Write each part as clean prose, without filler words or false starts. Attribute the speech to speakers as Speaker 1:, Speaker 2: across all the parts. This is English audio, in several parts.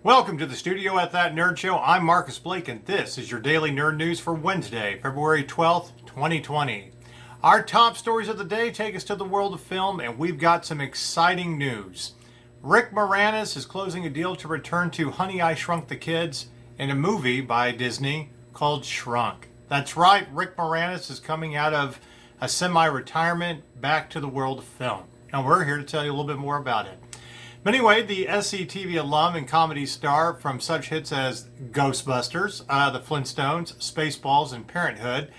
Speaker 1: Welcome to the studio at That Nerd Show. I'm Marcus Blake, and this is your daily nerd news for Wednesday, February 12th, 2020. Our top stories of the day take us to the world of film, and we've got some exciting news. Rick Moranis is closing a deal to return to Honey, I Shrunk the Kids in a movie by Disney called Shrunk. That's right, Rick Moranis is coming out of a semi-retirement back to the world of film. And we're here to tell you a little bit more about it. But anyway, the SCTV alum and comedy star from such hits as Ghostbusters, The Flintstones, Spaceballs, and Parenthood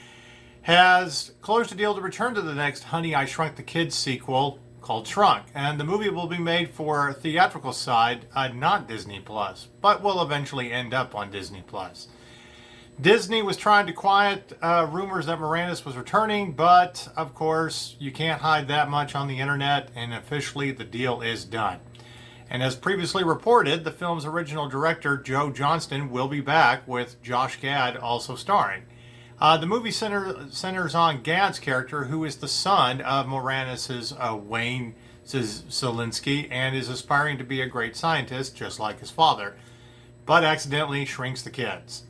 Speaker 1: has closed a deal to return to the next Honey, I Shrunk the Kids sequel called Shrunk. And the movie will be made for theatrical side, not Disney+, but will eventually end up on Disney+. Disney was trying to quiet rumors that Moranis was returning, but of course, you can't hide that much on the internet, and officially the deal is done. And as previously reported, the film's original director, Joe Johnston, will be back, with Josh Gad also starring. The movie centers on Gad's character, who is the son of Moranis' Wayne Szalinski, and is aspiring to be a great scientist, just like his father, but accidentally shrinks the kids.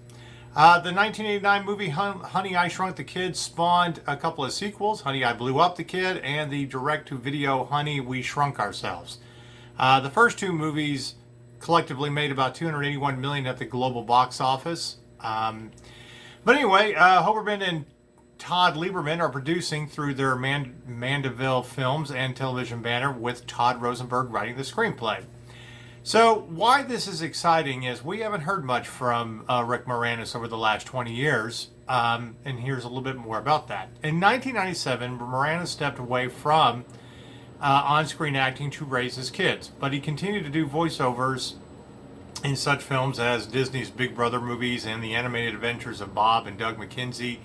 Speaker 1: The 1989 movie Honey, I Shrunk the Kids spawned a couple of sequels, Honey, I Blew Up the Kid, and the direct-to-video Honey, We Shrunk Ourselves. The first two movies collectively made about $281 million at the global box office. But anyway, Hoberman and Todd Lieberman are producing through their Mandeville Films and television banner, with Todd Rosenberg writing the screenplay. So why this is exciting is we haven't heard much from Rick Moranis over the last 20 years, and here's a little bit more about that. In 1997, Moranis stepped away from on-screen acting to raise his kids, but he continued to do voiceovers in such films as Disney's Big Brother movies and the animated adventures of Bob and Doug McKenzie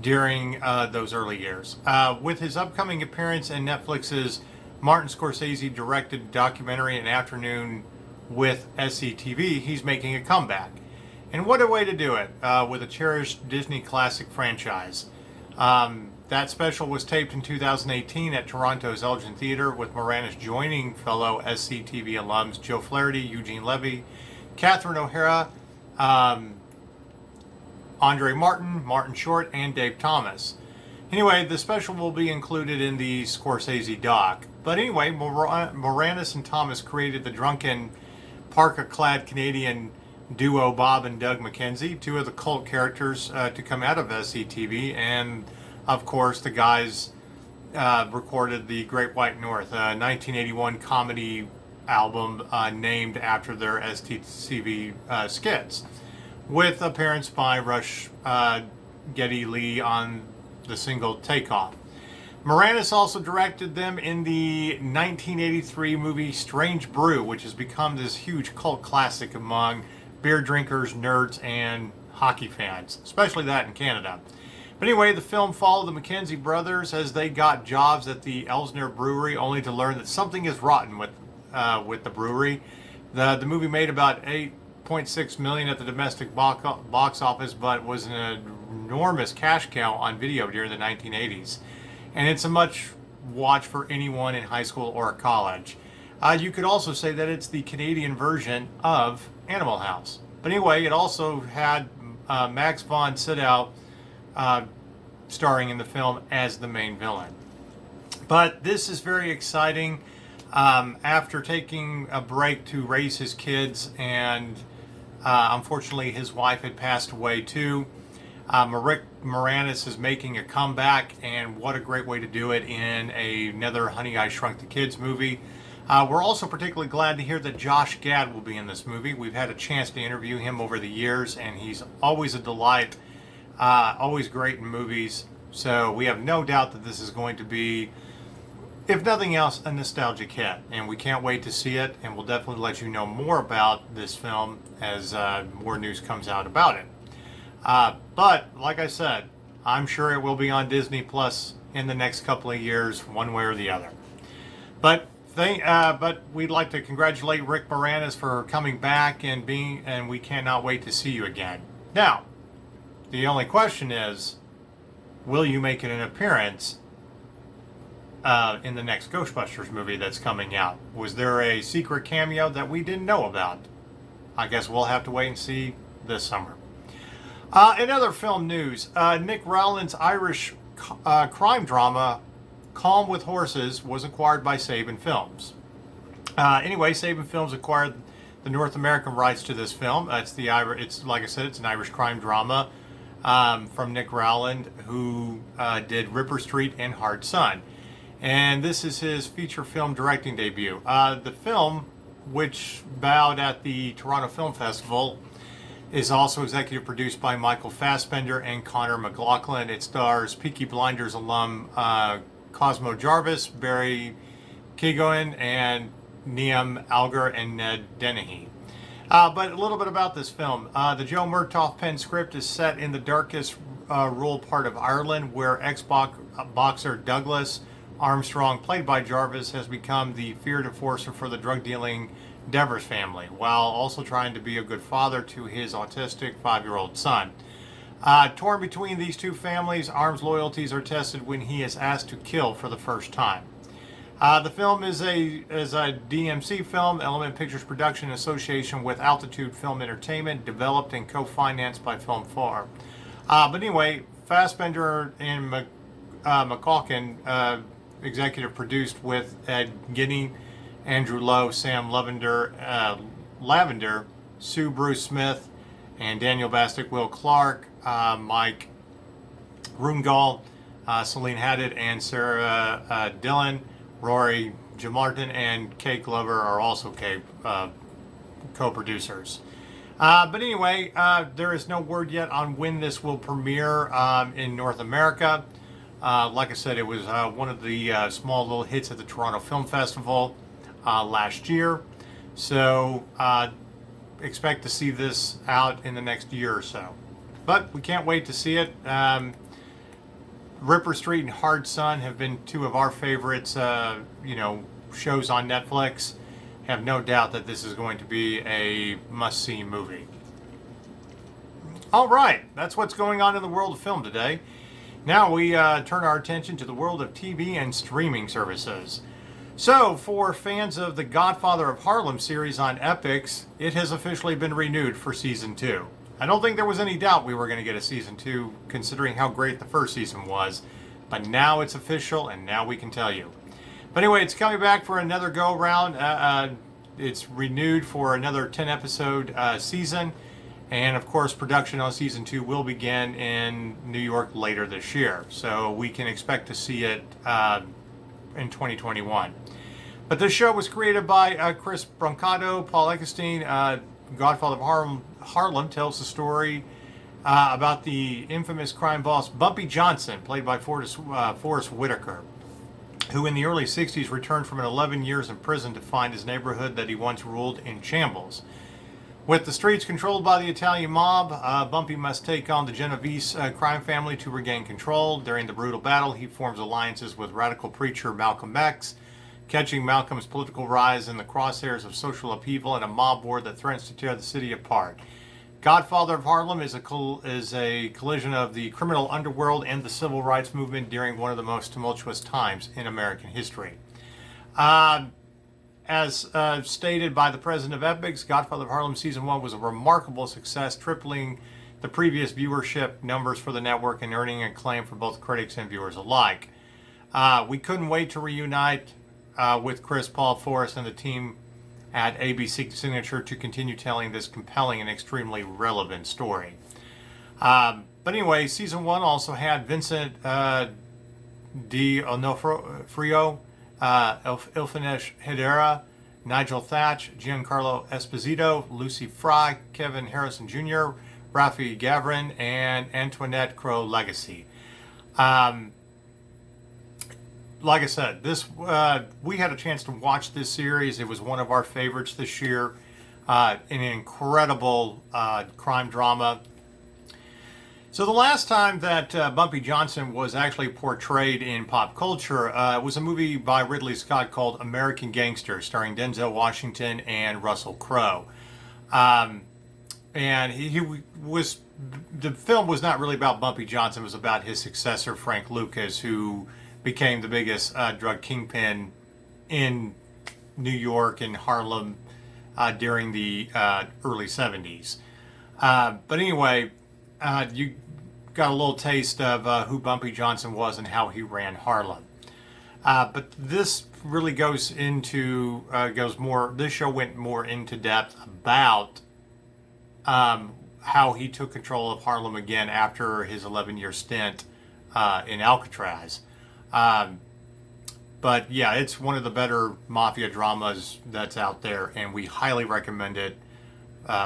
Speaker 1: during those early years. With his upcoming appearance in Netflix's Martin Scorsese directed documentary An Afternoon with SCTV, he's making a comeback. And what a way to do it, with a cherished Disney classic franchise. That special was taped in 2018 at Toronto's Elgin Theatre, with Moranis joining fellow SCTV alums Joe Flaherty, Eugene Levy, Catherine O'Hara, Andre Martin, Martin Short, and Dave Thomas. Anyway, the special will be included in the Scorsese doc. But anyway, Moranis and Thomas created the drunken, parka-clad Canadian duo Bob and Doug McKenzie, two of the cult characters to come out of SCTV, and of course, the guys recorded The Great White North, a 1981 comedy album named after their SCTV skits, with appearance by Rush Geddy Lee on the single Takeoff. Moranis also directed them in the 1983 movie Strange Brew, which has become this huge cult classic among beer drinkers, nerds, and hockey fans, especially that in Canada. But anyway, the film followed the McKenzie brothers as they got jobs at the Elsner Brewery, only to learn that something is rotten with the brewery. The movie made about $8.6 million at the domestic box office, but was an enormous cash cow on video during the 1980s. And it's a much watch for anyone in high school or college. You could also say that it's the Canadian version of Animal House. But anyway, it also had Max von Sydow starring in the film as the main villain. But this is very exciting. After taking a break to raise his kids, and unfortunately his wife had passed away too, Rick Moranis is making a comeback, and what a great way to do it in another Honey, I Shrunk the Kids movie. We're also particularly glad to hear that Josh Gad will be in this movie. We've had a chance to interview him over the years, and he's always a delight. Always great in movies, so we have no doubt that this is going to be, if nothing else, a nostalgic hit, and we can't wait to see it, and we'll definitely let you know more about this film as more news comes out about it. But like I said, I'm sure it will be on Disney Plus in the next couple of years, one way or the other. But we'd like to congratulate Rick Moranis for coming back and we cannot wait to see you again. Now, the only question is, will you make an appearance in the next Ghostbusters movie that's coming out? Was there a secret cameo that we didn't know about? I guess we'll have to wait and see this summer. In other film news, Nick Rowland's Irish crime drama Calm with Horses was acquired by Saban Films. Anyway, Saban Films acquired the North American rights to this film. It's like I said, it's an Irish crime drama from Nick Rowland, who did Ripper Street and Hard Sun. And this is his feature film directing debut. The film, which bowed at the Toronto Film Festival, is also executive produced by Michael Fassbender and Connor McLaughlin. It stars Peaky Blinders alum Cosmo Jarvis, Barry Keoghan, and Liam Alger and Ned Dennehy. But a little bit about this film. The Joe Murtaugh pen script is set in the darkest rural part of Ireland, where ex-boxer Douglas Armstrong, played by Jarvis, has become the feared enforcer for the drug-dealing Devers family, while also trying to be a good father to his autistic 5-year-old son. Torn between these two families, Arm's loyalties are tested when he is asked to kill for the first time. The film is a DMC film, Element Pictures production in association with Altitude Film Entertainment, developed and co-financed by Film 4. But anyway, Fassbender and McCaulkin executive produced with Ed Guinea, Andrew Lowe, Sam Lavender, Sue Bruce Smith, and Daniel Bastick, Will Clark, Mike Rungal, Celine Haddad, and Sarah Dillon. Rory Jamartin and Kate Glover are also co-producers. But anyway, there is no word yet on when this will premiere in North America. Like I said, it was one of the small little hits at the Toronto Film Festival last year. So expect to see this out in the next year or so. But we can't wait to see it. Ripper Street and Hard Sun have been two of our favorites, shows on Netflix. Have no doubt that this is going to be a must-see movie. All right, that's what's going on in the world of film today. Now we turn our attention to the world of TV and streaming services. So, for fans of the Godfather of Harlem series on Epix, it has officially been renewed for Season 2. I don't think there was any doubt we were going to get a Season 2, considering how great the first season was. But now it's official, and now we can tell you. But anyway, it's coming back for another go-around. It's renewed for another 10-episode season. And, of course, production on Season 2 will begin in New York later this year. So we can expect to see it in 2021. But this show was created by Chris Brancato, Paul Adelstein. Godfather of Harlem tells the story about the infamous crime boss Bumpy Johnson, played by Forrest Whitaker, who in the early 60s returned from 11 years in prison to find his neighborhood that he once ruled in shambles. With the streets controlled by the Italian mob, Bumpy must take on the Genovese crime family to regain control. During the brutal battle, he forms alliances with radical preacher Malcolm X, catching Malcolm's political rise in the crosshairs of social upheaval and a mob war that threatens to tear the city apart. Godfather of Harlem is a collision of the criminal underworld and the civil rights movement during one of the most tumultuous times in American history. As stated by the president of Epix, Godfather of Harlem Season 1 was a remarkable success, tripling the previous viewership numbers for the network and earning acclaim for both critics and viewers alike. We couldn't wait to reunite with Chris, Paul, Forrest, and the team at ABC Signature to continue telling this compelling and extremely relevant story. But anyway, Season 1 also had Vincent D'Onofrio, Ilfinesh Hedera, Nigel Thatch, Giancarlo Esposito, Lucy Fry, Kevin Harrison Jr., Rafi Gavrin, and Antoinette Crow Legacy. Like I said, we had a chance to watch this series. It was one of our favorites this year. An incredible crime drama. So the last time that Bumpy Johnson was actually portrayed in pop culture was a movie by Ridley Scott called American Gangster, starring Denzel Washington and Russell Crowe. And the film was not really about Bumpy Johnson. It was about his successor, Frank Lucas, who became the biggest drug kingpin in New York and Harlem during the early 70s. But anyway, you got a little taste of who Bumpy Johnson was and how he ran Harlem. But this really goes into, this show went more into depth about how he took control of Harlem again after his 11-year stint in Alcatraz. But yeah, it's one of the better mafia dramas that's out there, and we highly recommend it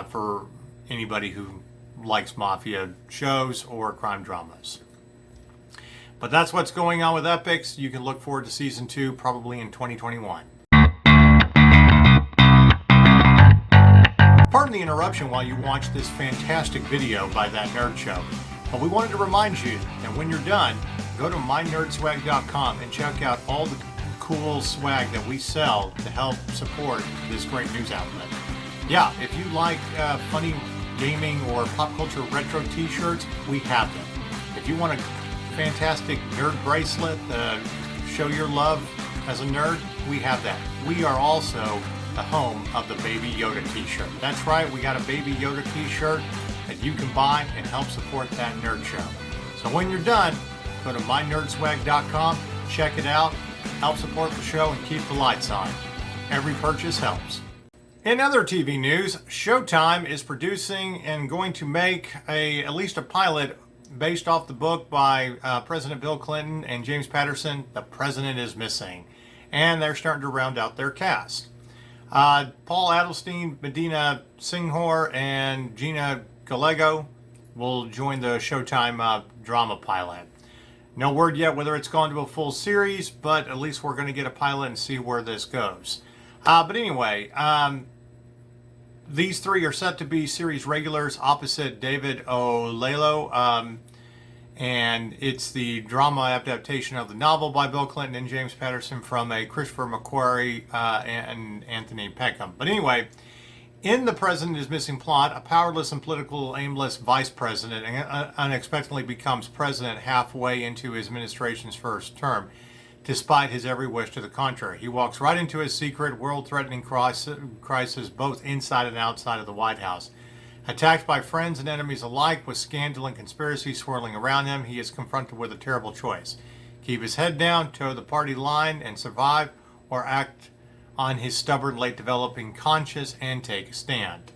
Speaker 1: for anybody who likes mafia shows or crime dramas. But that's what's going on with Epix. You can look forward to season 2 probably in 2021. Pardon the interruption while you watch this fantastic video by That Nerd Show. But we wanted to remind you that when you're done, go to mynerdswag.com and check out all the cool swag that we sell to help support this great news outlet. Yeah, if you like funny gaming or pop culture retro t-shirts, we have them. If you want a fantastic nerd bracelet, show your love as a nerd, we have that. We are also the home of the Baby Yoda t-shirt. That's right, we got a Baby Yoda t-shirt that you can buy and help support That Nerd Show. So when you're done, go to mynerdswag.com, check it out, help support the show and keep the lights on. Every purchase helps. In other TV news, Showtime is producing and going to make at least a pilot based off the book by President Bill Clinton and James Patterson, The President is Missing. And they're starting to round out their cast. Paul Adelstein, Medina, Senghore, and Gina, Gallego will join the Showtime drama pilot. No word yet whether it's gone to a full series, but at least we're going to get a pilot and see where this goes. But anyway, these three are set to be series regulars opposite David Oyelowo, and it's the drama adaptation of the novel by Bill Clinton and James Patterson from a Christopher McQuarrie and Anthony Peckham. But anyway, in The President is Missing plot, a powerless and political aimless vice president unexpectedly becomes president halfway into his administration's first term, despite his every wish to the contrary. He walks right into a secret, world-threatening crisis both inside and outside of the White House. Attacked by friends and enemies alike, with scandal and conspiracy swirling around him, he is confronted with a terrible choice. Keep his head down, toe the party line, and survive, or act on his stubborn, late-developing conscience and take a stand.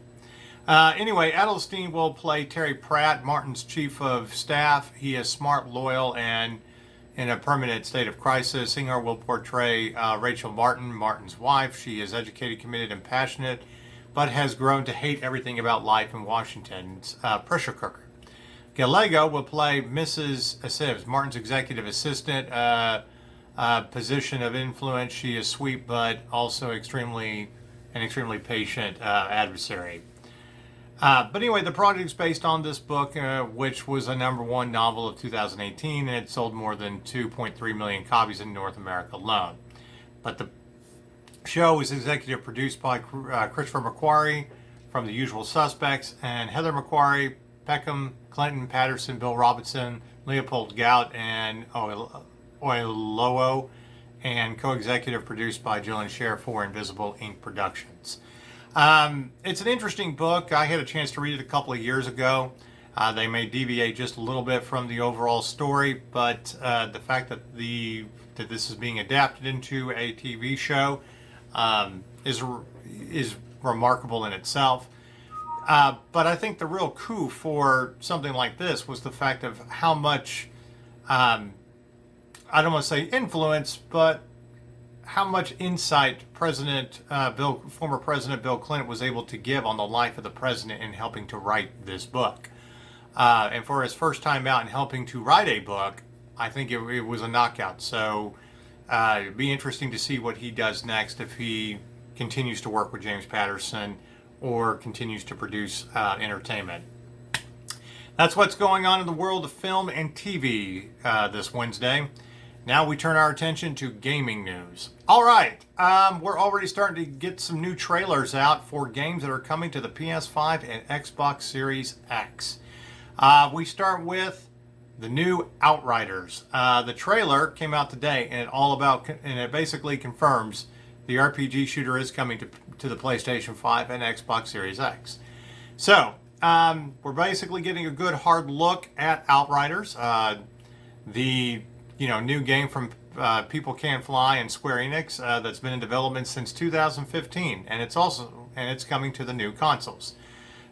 Speaker 1: Anyway, Adelstein will play Terry Pratt, Martin's chief of staff. He is smart, loyal, and in a permanent state of crisis. Senghore will portray Rachel Martin, Martin's wife. She is educated, committed, and passionate, but has grown to hate everything about life in Washington's pressure cooker. Gallego will play Mrs. Sives, Martin's executive assistant, position of influence. She is sweet, but also extremely patient adversary. But anyway, the project is based on this book, which was a #1 novel of 2018, and it sold more than 2.3 million copies in North America alone. But the show is executive produced by Christopher McQuarrie from The Usual Suspects, and Heather McQuarrie, Peckham, Clinton, Patterson, Bill Robinson, Leopold Gout, and Oyelowo, and co-executive produced by Jill and Cher for Invisible Ink Productions. It's an interesting book. I had a chance to read it a couple of years ago. They may deviate just a little bit from the overall story, but the fact that this is being adapted into a TV show is remarkable in itself. But I think the real coup for something like this was the fact of how much, I don't want to say influence, but how much insight former President Bill Clinton was able to give on the life of the president in helping to write this book. And for his first time out and helping to write a book, I think it was a knockout. So it'd be interesting to see what he does next, if he continues to work with James Patterson or continues to produce entertainment. That's what's going on in the world of film and TV this Wednesday. Now we turn our attention to gaming news. All right, we're already starting to get some new trailers out for games that are coming to the PS5 and Xbox Series X. We start with the new Outriders. The trailer came out today, and it basically confirms the RPG shooter is coming to the PlayStation 5 and Xbox Series X. So, we're basically getting a good hard look at Outriders, the new game from People Can Fly and Square Enix that's been in development since 2015, and it's coming to the new consoles.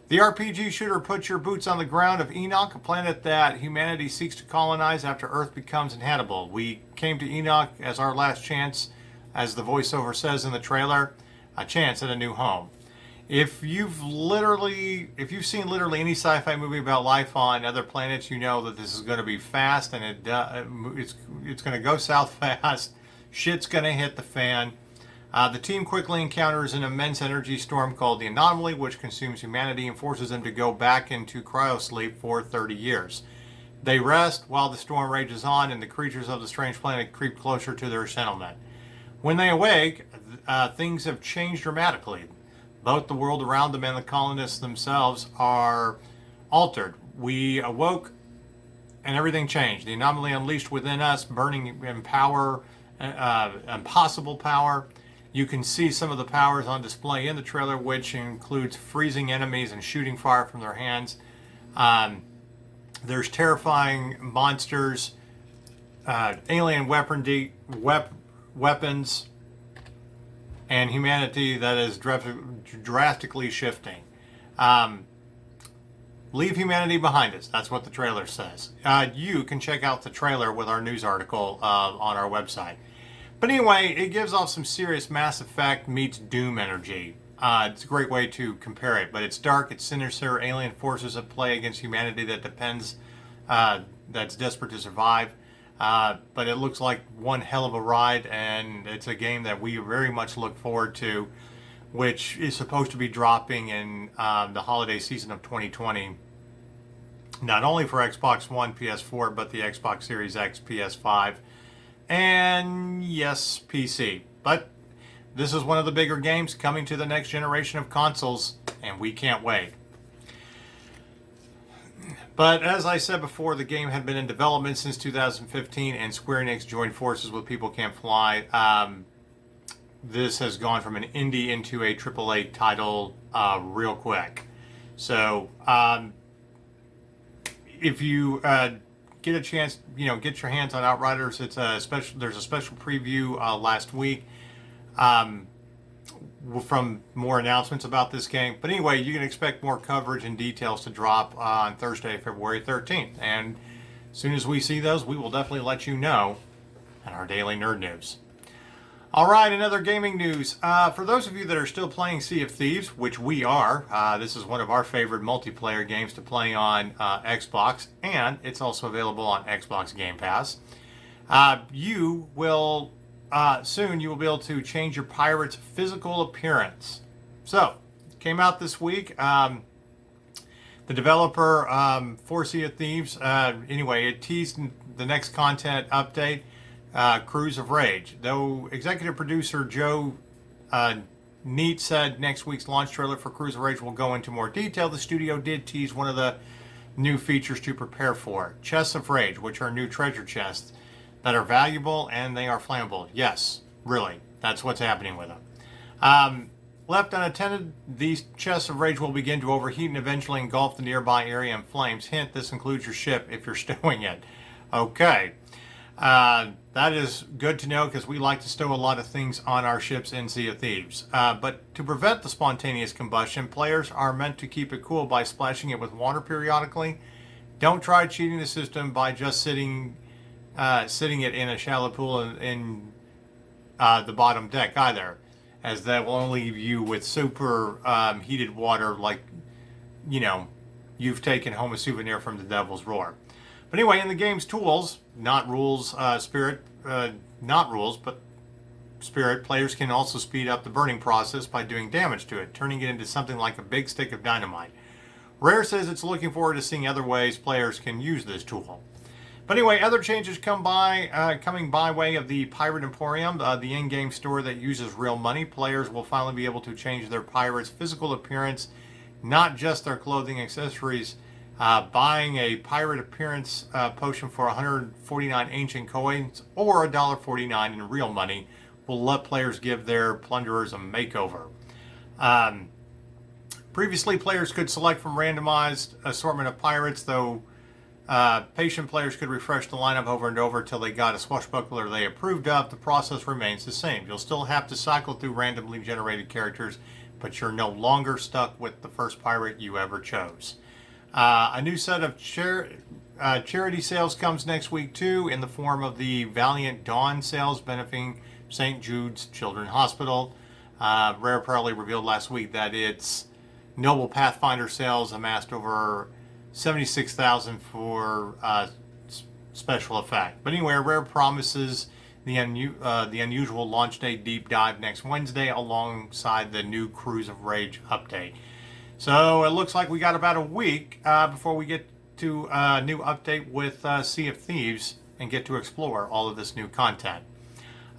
Speaker 1: The RPG shooter puts your boots on the ground of Enoch, a planet that humanity seeks to colonize after Earth becomes inhabitable. We came to Enoch as our last chance, as the voiceover says in the trailer, a chance at a new home. If you've seen literally any sci-fi movie about life on other planets, you know that this is going to be fast, and it's going to go south fast. Shit's going to hit the fan. The team quickly encounters an immense energy storm called the Anomaly, which consumes humanity and forces them to go back into cryosleep for 30 years. They rest while the storm rages on, and the creatures of the strange planet creep closer to their settlement. When they awake, things have changed dramatically. Both the world around them and the colonists themselves are altered. We awoke and everything changed. The anomaly unleashed within us, burning in power, impossible power. You can see some of the powers on display in the trailer, which includes freezing enemies and shooting fire from their hands. There's terrifying monsters, alien weapons, and humanity that is drastically shifting. Leave humanity behind us. That's what the trailer says. You can check out the trailer with our news article on our website. But anyway, it gives off some serious Mass Effect meets Doom energy. It's a great way to compare it, but it's dark, it's sinister, alien forces at play against humanity that's desperate to survive. But it looks like one hell of a ride, and it's a game that we very much look forward to, which is supposed to be dropping in the holiday season of 2020. Not only for Xbox One, PS4, but the Xbox Series X, PS5, and yes, PC. But this is one of the bigger games coming to the next generation of consoles, and we can't wait. But as I said before, the game had been in development since 2015, and Square Enix joined forces with People Can't Fly. This has gone from an indie into a AAA title real quick. So if you get a chance, get your hands on Outriders. There's a special preview last week from more announcements about this game. But anyway, you can expect more coverage and details to drop on Thursday, February 13th. And as soon as we see those, we will definitely let you know in our daily nerd news. All right, another gaming news. For those of you that are still playing Sea of Thieves, which we are, this is one of our favorite multiplayer games to play on Xbox, and it's also available on Xbox Game Pass. You will soon be able to change your pirate's physical appearance. So, it came out this week. The developer for Sea of Thieves, it teased the next content update. Cruise of Rage. Though executive producer Joe Neat said next week's launch trailer for Cruise of Rage will go into more detail, the studio did tease one of the new features to prepare for. Chests of Rage, which are new treasure chests that are valuable and they are flammable. Yes, really, that's what's happening with them. Left unattended, these chests of rage will begin to overheat and eventually engulf the nearby area in flames. Hint, this includes your ship if you're stowing it. Okay. That is good to know because we like to stow a lot of things on our ships in Sea of Thieves. But to prevent the spontaneous combustion, players are meant to keep it cool by splashing it with water periodically. Don't try cheating the system by just sitting it in a shallow pool in the bottom deck either, as that will only leave you with super heated water like, you've taken home a souvenir from the Devil's Roar. But anyway, in the game's tools, not rules, but spirit, players can also speed up the burning process by doing damage to it, turning it into something like a big stick of dynamite. Rare says it's looking forward to seeing other ways players can use this tool. But anyway, other changes coming by way of the Pirate Emporium, the in-game store that uses real money. Players will finally be able to change their pirate's physical appearance, not just their clothing and accessories. Buying a pirate appearance potion for 149 ancient coins or $1.49 in real money will let players give their plunderers a makeover. Previously, players could select from randomized assortment of pirates, though patient players could refresh the lineup over and over until they got a swashbuckler they approved of. The process remains the same. You'll still have to cycle through randomly generated characters, but you're no longer stuck with the first pirate you ever chose. A new set of charity sales comes next week too, in the form of the Valiant Dawn sales benefiting St. Jude's Children's Hospital. Rare Proudly revealed last week that its Noble Pathfinder sales amassed over 76,000 for special effect. But anyway, Rare promises the unusual launch day deep dive next Wednesday alongside the new Cruise of Rage update. So it looks like we got about a week before we get to a new update with Sea of Thieves and get to explore all of this new content.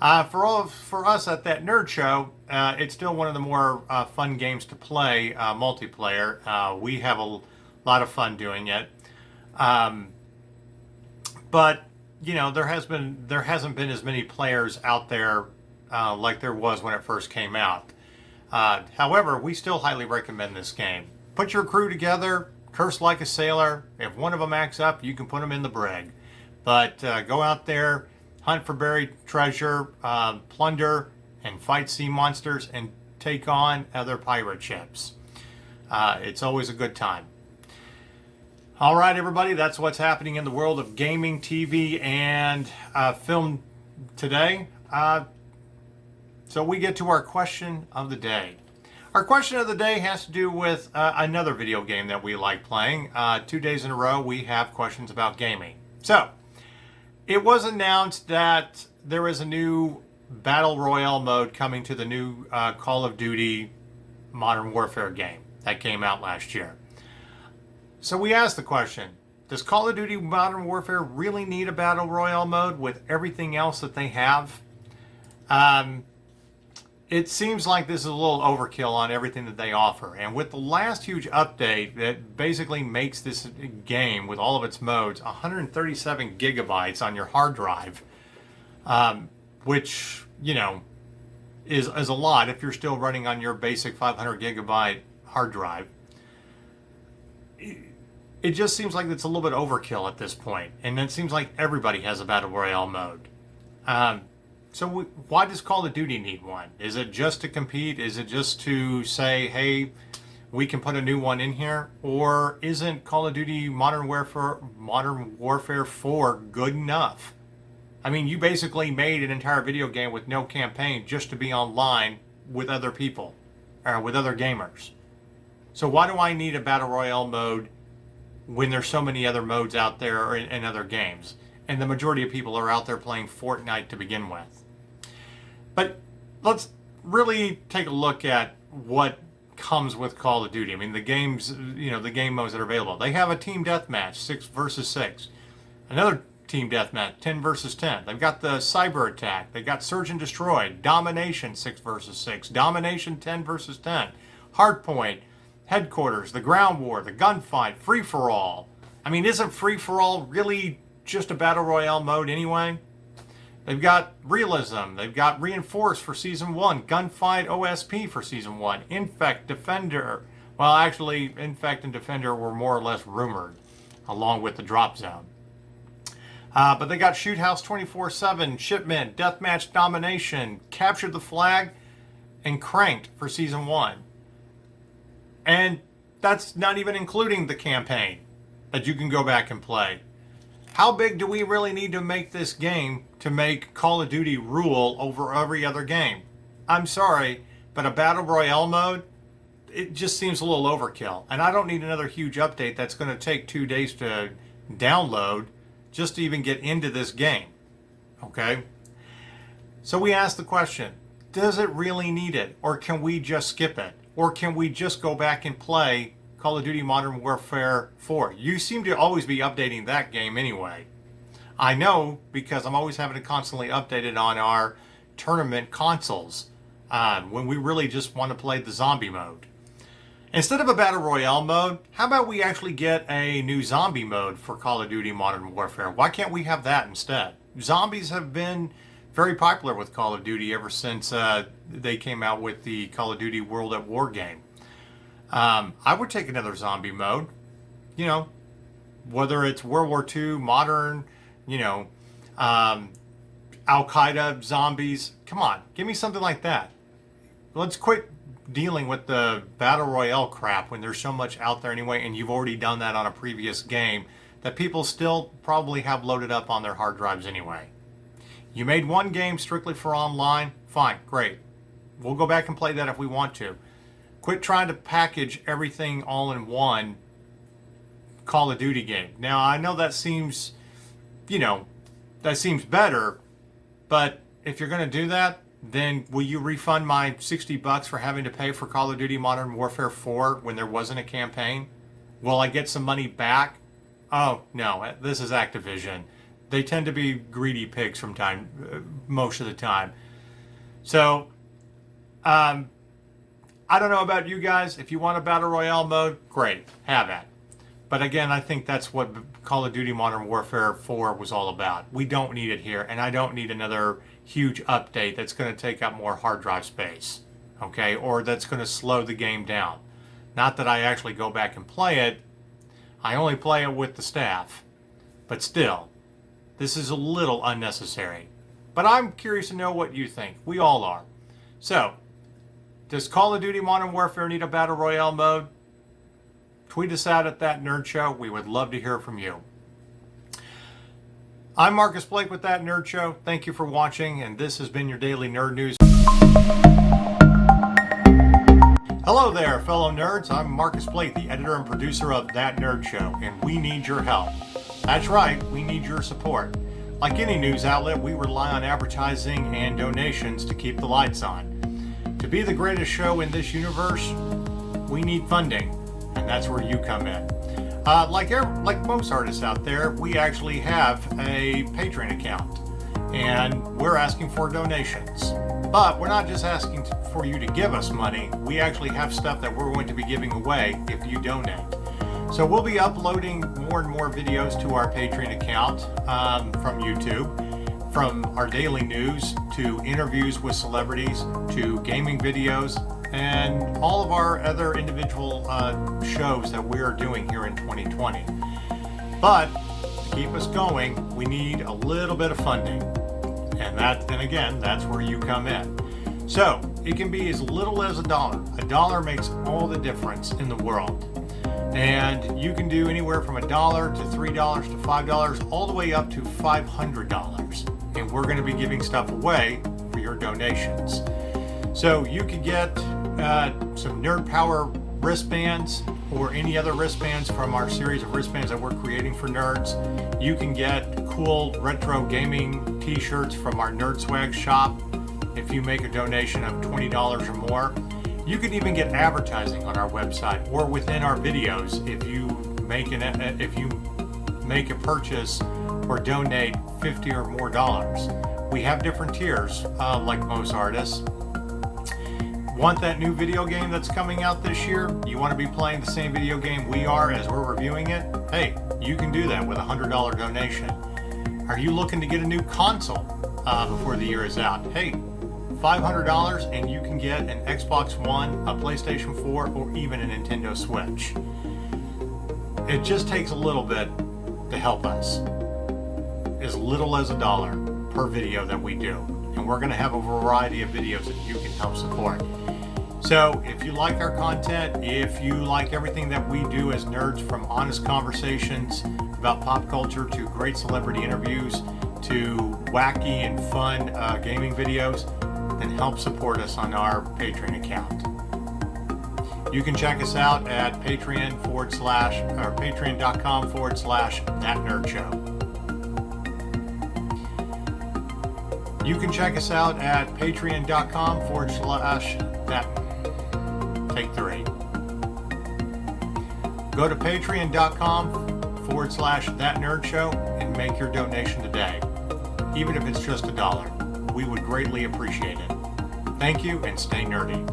Speaker 1: For us at that nerd show, it's still one of the more fun games to play multiplayer. We have a lot of fun doing it, but you know there hasn't been as many players out there like there was when it first came out. However, we still highly recommend this game. Put your crew together, curse like a sailor. If one of them acts up, you can put them in the brig. But go out there, hunt for buried treasure, plunder, and fight sea monsters, and take on other pirate ships. It's always a good time. All right, everybody, that's what's happening in the world of gaming, TV, and film today. So we get to our question of the day. Our question of the day has to do with another video game that we like playing. 2 days in a row, we have questions about gaming. So, it was announced that there is a new Battle Royale mode coming to the new Call of Duty Modern Warfare game that came out last year. So we asked the question, does Call of Duty Modern Warfare really need a Battle Royale mode with everything else that they have? It seems like this is a little overkill on everything that they offer. And with the last huge update that basically makes this game, with all of its modes, 137 gigabytes on your hard drive, which, you know, is a lot if you're still running on your basic 500 gigabyte hard drive. It just seems like it's a little bit overkill at this point. And it seems like everybody has a Battle Royale mode. So why does Call of Duty need one? Is it just to compete? Is it just to say, hey, we can put a new one in here? Or isn't Call of Duty Modern Warfare 4 good enough? I mean, you basically made an entire video game with no campaign just to be online with other people, or with other gamers. So why do I need a Battle Royale mode when there's so many other modes out there in other games? And the majority of people are out there playing Fortnite to begin with. But let's really take a look at what comes with Call of Duty. I mean, the games, you know, the game modes that are available. They have a team deathmatch, 6 versus 6. Another team deathmatch, 10 versus 10. They've got the cyber attack. They've got Search and Destroy, Domination, 6 versus 6. Domination, 10 versus 10. Hardpoint, Headquarters, the Ground War, the Gunfight, Free for All. I mean, isn't Free for All really just a Battle Royale mode anyway? They've got Realism. They've got Reinforced for Season 1. Gunfight OSP for Season 1. Infect, Defender. Well, actually, Infect and Defender were more or less rumored, along with the Drop Zone. But they got Shoot House 24/7, Shipment, Deathmatch Domination, Capture the Flag, and Cranked for Season 1. And that's not even including the campaign that you can go back and play. How big do we really need to make this game to make Call of Duty rule over every other game? I'm sorry, but a Battle Royale mode, it just seems a little overkill. And I don't need another huge update that's going to take 2 days to download just to even get into this game. Okay? So we asked the question, does it really need it? Or can we just skip it? Or can we just go back and play Call of Duty Modern Warfare 4? You seem to always be updating that game anyway. I know, because I'm always having to constantly update it on our tournament consoles when we really just want to play the zombie mode. Instead of a Battle Royale mode, how about we actually get a new zombie mode for Call of Duty Modern Warfare? Why can't we have that instead? Zombies have been very popular with Call of Duty ever since they came out with the Call of Duty World at War game. I would take another zombie mode, you know, whether it's World War II, modern, you know, Al-Qaeda zombies. Come on, give me something like that. Let's quit dealing with the Battle Royale crap when there's so much out there anyway, and you've already done that on a previous game that people still probably have loaded up on their hard drives anyway. You made one game strictly for online, fine, great. We'll go back and play that if we want to. Quit trying to package everything all in one Call of Duty game. Now, I know that seems, you know, that seems better, but if you're going to do that, then will you refund my $60 for having to pay for Call of Duty Modern Warfare 4 when there wasn't a campaign? Will I get some money back? Oh, no, this is Activision. They tend to be greedy pigs from most of the time. So, I don't know about you guys. If you want a Battle Royale mode, great, have it. But again, I think that's what Call of Duty Modern Warfare 4 was all about. We don't need it here, and I don't need another huge update that's going to take up more hard drive space, okay, or that's going to slow the game down. Not that I actually go back and play it. I only play it with the staff. But still, this is a little unnecessary. But I'm curious to know what you think. We all are. So, does Call of Duty Modern Warfare need a Battle Royale mode? Tweet us out at That Nerd Show. We would love to hear from you. I'm Marcus Blake with That Nerd Show. Thank you for watching, and this has been your daily nerd news. Hello there, fellow nerds. I'm Marcus Blake, the editor and producer of That Nerd Show, and we need your help. That's right, we need your support. Like any news outlet, we rely on advertising and donations to keep the lights on. To be the greatest show in this universe, we need funding, and that's where you come in. Like most artists out there, we actually have a Patreon account, and we're asking for donations. But we're not just asking for you to give us money. We actually have stuff that we're going to be giving away if you donate. So we'll be uploading more and more videos to our Patreon account from YouTube, from our daily news to interviews with celebrities to gaming videos, and all of our other individual shows that we are doing here in 2020. But to keep us going, we need a little bit of funding. And again, that's where you come in. So it can be as little as $1. $1 makes all the difference in the world. And you can do anywhere from $1 to $3 to $5, all the way up to $500. And we're going to be giving stuff away for your donations. So you could get some Nerd Power wristbands or any other wristbands from our series of wristbands that we're creating for nerds. You can get cool retro gaming t-shirts from our Nerd Swag shop if you make a donation of $20 or more. You can even get advertising on our website or within our videos if you make a purchase or donate $50 or more dollars. We have different tiers, like most artists. Want that new video game that's coming out this year? You want to be playing the same video game we are as we're reviewing it? Hey, you can do that with a $100 donation. Are you looking to get a new console before the year is out? Hey, $500 and you can get an Xbox One, a PlayStation 4, or even a Nintendo Switch. It just takes a little bit to help us. As little as $1 per video that we do. And we're going to have a variety of videos that you can help support. So if you like our content, if you like everything that we do as nerds, from honest conversations about pop culture to great celebrity interviews to wacky and fun gaming videos, then help support us on our Patreon account. You can check us out at patreon.com/thatnerdshow. You can check us out at patreon.com/that. Take 3. Go to patreon.com/thatnerdshow and make your donation today. Even if it's just $1, we would greatly appreciate it. Thank you and stay nerdy.